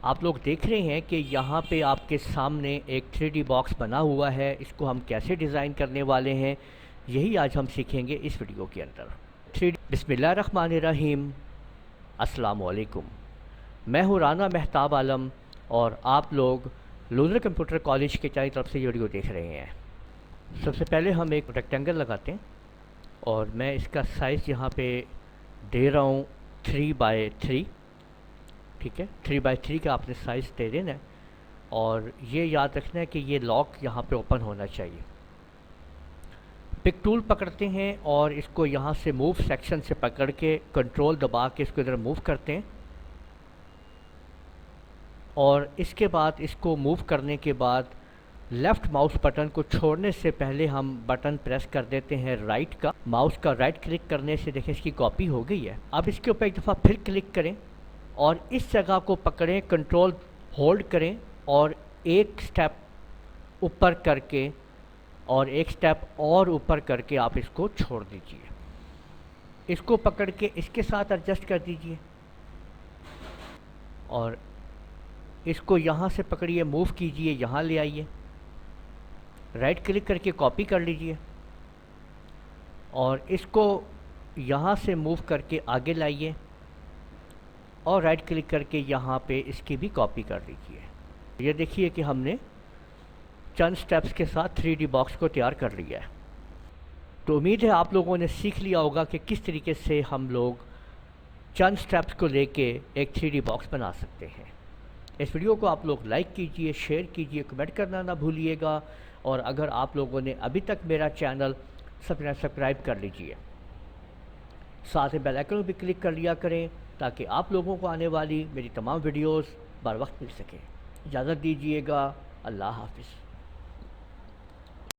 आप लोग देख रहे हैं कि यहाँ पे आपके सामने एक 3D बॉक्स बना हुआ है। इसको हम कैसे डिज़ाइन करने वाले हैं, यही आज हम सीखेंगे इस वीडियो के अंदर। 3D बिस्मिल्लाहिर्रहमानिर्रहीम, अस्सलाम वालेकुम। मैं हूँ राना मेहताब आलम और आप लोग लूजर कंप्यूटर कॉलेज के चारों तरफ से ये वीडियो देख रहे हैं। सबसे पहले हम एक रेक्टेंगल लगाते हैं और मैं इसका साइज़ यहाँ पे दे रहा हूँ 3x3। ठीक है, 3x3 का आपने साइज़ दे देना है और ये याद रखना है कि ये लॉक यहाँ पे ओपन होना चाहिए। पिक टूल पकड़ते हैं और इसको यहाँ से मूव सेक्शन से पकड़ के कंट्रोल दबा के इसको इधर मूव करते हैं और इसके बाद इसको मूव करने के बाद लेफ़्ट माउस बटन को छोड़ने से पहले हम बटन प्रेस कर देते हैं राइट का। माउस का राइट क्लिक करने से देखें इसकी कॉपी हो गई है। अब इसके ऊपर एक दफ़ा फिर क्लिक करें और इस जगह को पकड़ें, कंट्रोल होल्ड करें और एक स्टेप ऊपर करके और एक स्टेप और ऊपर करके आप इसको छोड़ दीजिए। इसको पकड़ के इसके साथ एडजस्ट कर दीजिए और इसको यहाँ से पकड़िए, मूव कीजिए, यहाँ ले आइए, राइट क्लिक करके कॉपी कर लीजिए और इसको यहाँ से मूव करके आगे लाइए और राइट क्लिक करके यहाँ पे इसकी भी कॉपी कर लीजिए। ये देखिए कि हमने चंद स्टेप्स के साथ 3D बॉक्स को तैयार कर लिया है। तो उम्मीद है आप लोगों ने सीख लिया होगा कि किस तरीके से हम लोग चंद स्टेप्स को लेके एक 3D बॉक्स बना सकते हैं। इस वीडियो को आप लोग लाइक कीजिए, शेयर कीजिए, कमेंट करना ना भूलिएगा और अगर आप लोगों ने अभी तक मेरा चैनल सब्सक्राइब कर लीजिए। साथ ही बेल आइकन भी क्लिक कर लिया करें ताकि आप लोगों को आने वाली मेरी तमाम वीडियोस बर वक्त मिल सके। इजाज़त दीजिएगा। अल्लाह हाफ़िज़।